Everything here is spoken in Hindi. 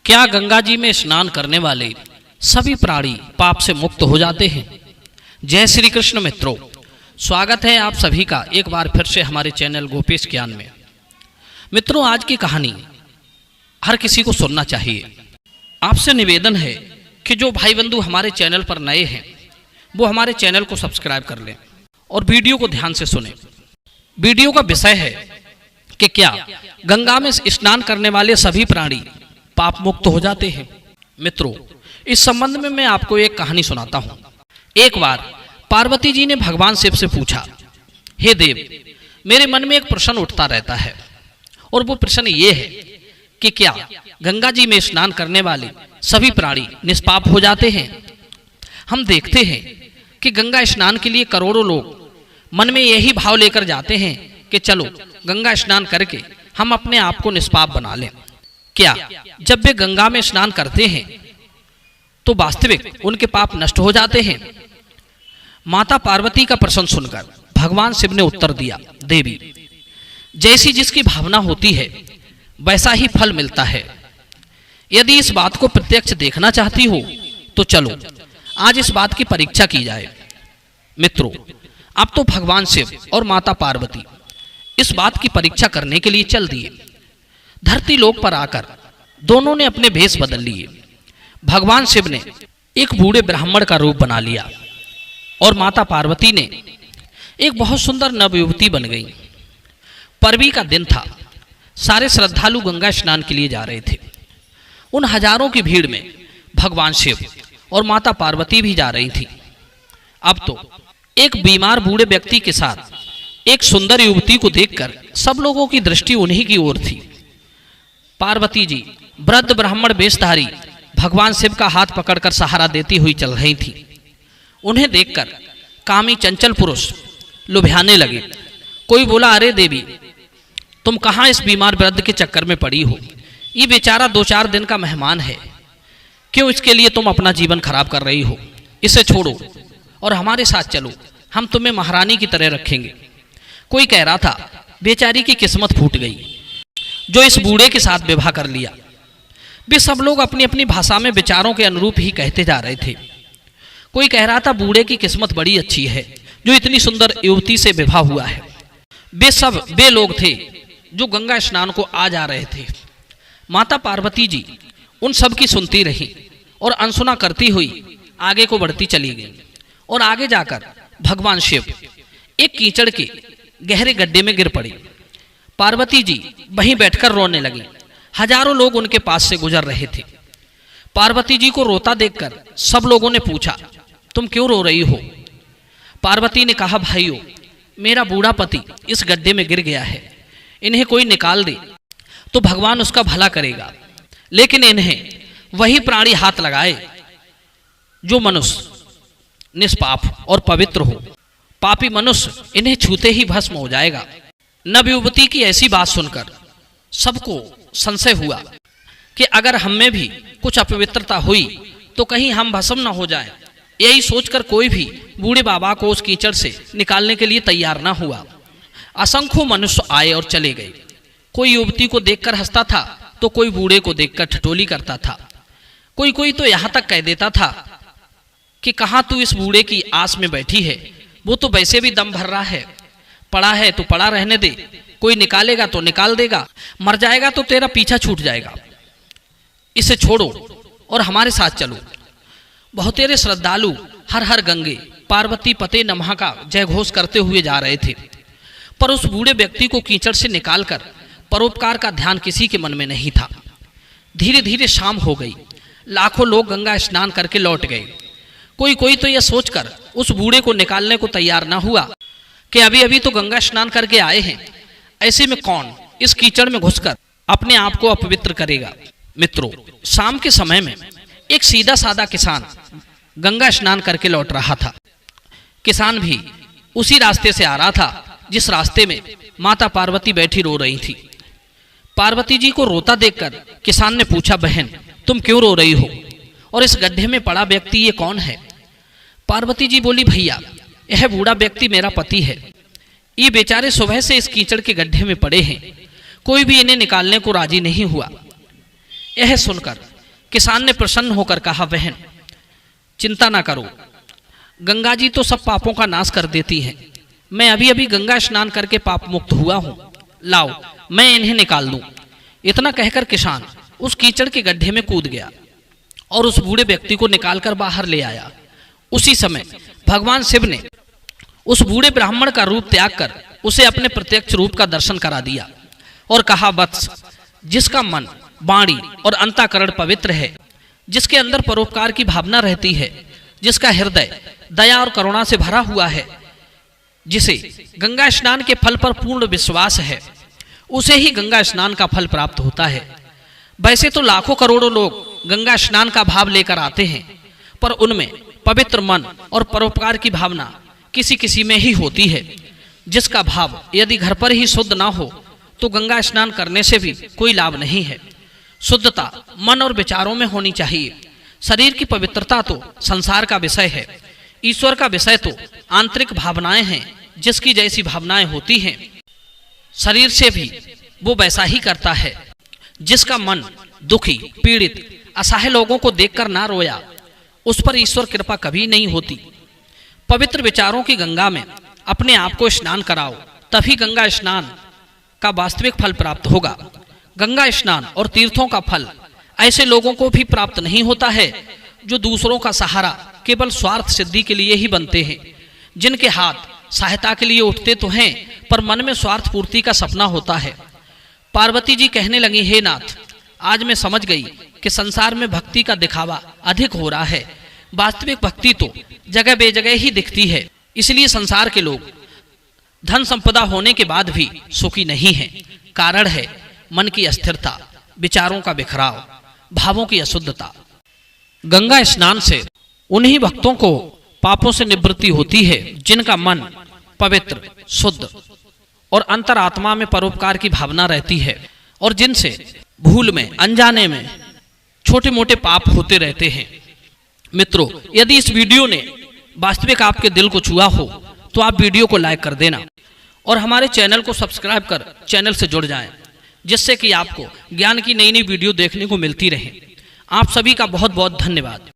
क्या गंगा जी में स्नान करने वाले सभी प्राणी पाप से मुक्त हो जाते हैं? जय श्री कृष्ण मित्रों, स्वागत है आप सभी का एक बार फिर से हमारे चैनल गोपेश ज्ञान में। मित्रों, आज की कहानी हर किसी को सुनना चाहिए। आपसे निवेदन है कि जो भाई बंधु हमारे चैनल पर नए हैं वो हमारे चैनल को सब्सक्राइब कर लें और वीडियो को ध्यान से सुनें। वीडियो का विषय है कि क्या गंगा में स्नान करने वाले सभी प्राणी पाप मुक्त हो जाते हैं। मित्रों, इस संबंध में मैं आपको एक कहानी सुनाता हूं। एक बार पार्वती जी ने भगवान शिव से पूछा, हे देव, मेरे मन में एक प्रश्न उठता रहता है और वो प्रश्न ये है कि क्या गंगा जी में स्नान करने वाले सभी प्राणी निष्पाप हो जाते हैं। हम देखते हैं कि गंगा स्नान के लिए करोड़ों लोग मन में यही भाव लेकर जाते हैं कि चलो गंगा स्नान करके हम अपने आप को निष्पाप बना लें। क्या जब वे गंगा में स्नान करते हैं तो वास्तविक उनके पाप नष्ट हो जाते हैं? माता पार्वती का प्रश्न सुनकर भगवान शिव ने उत्तर दिया, देवी, जैसी जिसकी भावना होती है वैसा ही फल मिलता है। यदि इस बात को प्रत्यक्ष देखना चाहती हो तो चलो आज इस बात की परीक्षा की जाए। मित्रों, अब तो भगवान शिव और माता पार्वती इस बात की परीक्षा करने के लिए चल दिए। धरती लोक पर आकर दोनों ने अपने भेष बदल लिए। भगवान शिव ने एक बूढ़े ब्राह्मण का रूप बना लिया और माता पार्वती ने एक बहुत सुंदर नवयुवती बन गई। परवी का दिन था। सारे श्रद्धालु गंगा स्नान के लिए जा रहे थे। उन हजारों की भीड़ में भगवान शिव और माता पार्वती भी जा रही थी। अब तो एक बीमार बूढ़े व्यक्ति के साथ एक सुंदर युवती को देखकर सब लोगों की दृष्टि उन्हीं की ओर थी। पार्वती जी वृद्ध ब्राह्मण वेशधारी भगवान शिव का हाथ पकड़कर सहारा देती हुई चल रही थी। उन्हें देखकर कामी चंचल पुरुष लुभाने लगे। कोई बोला, अरे देवी, तुम कहाँ इस बीमार वृद्ध के चक्कर में पड़ी हो? ये बेचारा 2-4 दिन का मेहमान है, क्यों इसके लिए तुम अपना जीवन खराब कर रही हो? इसे छोड़ो और हमारे साथ चलो, हम तुम्हें महारानी की तरह रखेंगे। कोई कह रहा था, बेचारी की किस्मत फूट गई जो इस बूढ़े के साथ विवाह कर लिया। वे सब लोग अपनी अपनी भाषा में विचारों के अनुरूप ही कहते जा रहे थे। कोई कह रहा था, बूढ़े की किस्मत बड़ी अच्छी है जो इतनी सुंदर युवती से विवाह हुआ है। वे लोग थे जो गंगा स्नान को आ जा रहे थे। माता पार्वती जी उन सब की सुनती रही और अनसुना करती हुई आगे को बढ़ती चली गई और आगे जाकर भगवान शिव एक कीचड़ के गहरे गड्ढे में गिर पड़ी। पार्वती जी वहीं बैठकर रोने लगी। हजारों लोग उनके पास से गुजर रहे थे। पार्वती जी को रोता देखकर सब लोगों ने पूछा, तुम क्यों रो रही हो? पार्वती ने कहा, भाइयों, मेरा बूढ़ा पति इस गड्ढे में गिर गया है। इन्हें कोई निकाल दे तो भगवान उसका भला करेगा, लेकिन इन्हें वही प्राणी हाथ लगाए जो मनुष्य निष्पाप और पवित्र हो। पापी मनुष्य इन्हें छूते ही भस्म हो जाएगा। नवयुवती की ऐसी बात सुनकर सबको संशय हुआ कि अगर हम में भी कुछ अपवित्रता हुई तो कहीं हम भस्म न हो जाएं। यही सोचकर कोई भी बूढ़े बाबा को उस कीचड़ से निकालने के लिए तैयार न हुआ। असंख्यों मनुष्य आए और चले गए। कोई युवती को देखकर हंसता था तो कोई बूढ़े को देखकर ठिठोली करता था। कोई तो यहाँ तक कह देता था कि कहाँ तू इस बूढ़े की आस में बैठी है, वो तो वैसे भी दम भर रहा है, पड़ा है तो पड़ा रहने दे, कोई निकालेगा तो निकाल देगा, मर जाएगा तो तेरा पीछा छूट जाएगा। इसे छोड़ो और हमारे साथ चलो। बहुतेरे श्रद्धालु हर हर गंगे पार्वती पते नमः का जय घोष करते हुए जा रहे थे, पर उस बूढ़े व्यक्ति को कीचड़ से निकालकर परोपकार का ध्यान किसी के मन में नहीं था। धीरे धीरे शाम हो गई। लाखों लोग गंगा स्नान करके लौट गए। कोई तो यह सोचकर उस बूढ़े को निकालने को तैयार न हुआ कि अभी अभी तो गंगा स्नान करके आए हैं, ऐसे में कौन इस कीचड़ में घुसकर अपने आप को अपवित्र करेगा। मित्रों, शाम के समय में एक सीधा साधा किसान गंगा स्नान करके लौट रहा था। किसान भी उसी रास्ते से आ रहा था जिस रास्ते में माता पार्वती बैठी रो रही थी। पार्वती जी को रोता देखकर किसान ने पूछा, बहन, तुम क्यों रो रही हो और इस गड्ढे में पड़ा व्यक्ति ये कौन है? पार्वती जी बोली, भैया, यह बूढ़ा व्यक्ति मेरा पति है। ये बेचारे सुबह से इस कीचड़ के गड्ढे में पड़े हैं, कोई भी इन्हें निकालने को राजी नहीं हुआ। यह सुनकर किसान ने प्रसन्न होकर कहा, बहन चिंता ना करो, गंगा जी तो सब पापों का नाश कर देती है। मैं अभी अभी गंगा स्नान करके पाप मुक्त हुआ हूँ, लाओ मैं इन्हें निकाल दूं। इतना कहकर किसान उस कीचड़ के गड्ढे में कूद गया और उस बूढ़े व्यक्ति को निकालकर बाहर ले आया। उसी समय भगवान शिव ने उस बूढ़े ब्राह्मण का रूप त्याग कर उसे अपने प्रत्यक्ष रूप का दर्शन करा दिया और कहा, वत्स, जिसका मन, वाणी और अंतःकरण पवित्र है, जिसके अंदर परोपकार की भावना रहती है, जिसका हृदय दया और करुणा से भरा हुआ है, जिसे गंगा स्नान के फल पर पूर्ण विश्वास है, उसे ही गंगा स्नान का फल प्राप्त होता है। वैसे तो लाखों करोड़ों लोग गंगा स्नान का भाव लेकर आते हैं, पर उनमें पवित्र मन और परोपकार की भावना किसी किसी में ही होती है, जिसका भाव यदि घर पर ही शुद्ध ना हो तो गंगा स्नान करने से भी कोई लाभ नहीं है। शुद्धता मन और विचारों में होनी चाहिए। शरीर की पवित्रता तो संसार का विषय है, ईश्वर का विषय तो आंतरिक भावनाएं हैं। जिसकी जैसी भावनाएं होती हैं, शरीर से भी वो वैसा ही करता है। जिसका मन दुखी, पीड़ित, असहाय लोगों को देखकर ना रोया, उस पर ईश्वर कृपा कभी नहीं होती। पवित्र विचारों की गंगा में अपने आप को स्नान कराओ, तभी गंगा स्नान का वास्तविक फल प्राप्त होगा। गंगा स्नान और तीर्थों का फल ऐसे लोगों को भी प्राप्त नहीं होता है जो दूसरों का सहारा केवल स्वार्थ सिद्धि के लिए ही बनते हैं, जिनके हाथ सहायता के लिए उठते तो हैं पर मन में स्वार्थ पूर्ति का सपना होता है। पार्वती जी कहने लगी, हे नाथ, आज मैं समझ गई कि संसार में भक्ति का दिखावा अधिक हो रहा है। वास्तविक भक्ति तो जगह बेजगह ही दिखती है। इसलिए संसार के लोग धन संपदा होने के बाद भी सुखी नहीं हैं। कारण है मन की अस्थिरता, विचारों का बिखराव, भावों की अशुद्धता। गंगा स्नान से उन्हीं भक्तों को पापों से निवृत्ति होती है जिनका मन पवित्र, शुद्ध और अंतरात्मा में परोपकार की भावना रहती है, और जिनसे भूल में, अनजाने में छोटे मोटे पाप होते रहते हैं। मित्रों, यदि इस वीडियो ने वास्तविक आपके दिल को छुआ हो तो आप वीडियो को लाइक कर देना और हमारे चैनल को सब्सक्राइब कर चैनल से जुड़ जाएं, जिससे कि आपको ज्ञान की नई नई वीडियो देखने को मिलती रहे। आप सभी का बहुत बहुत धन्यवाद।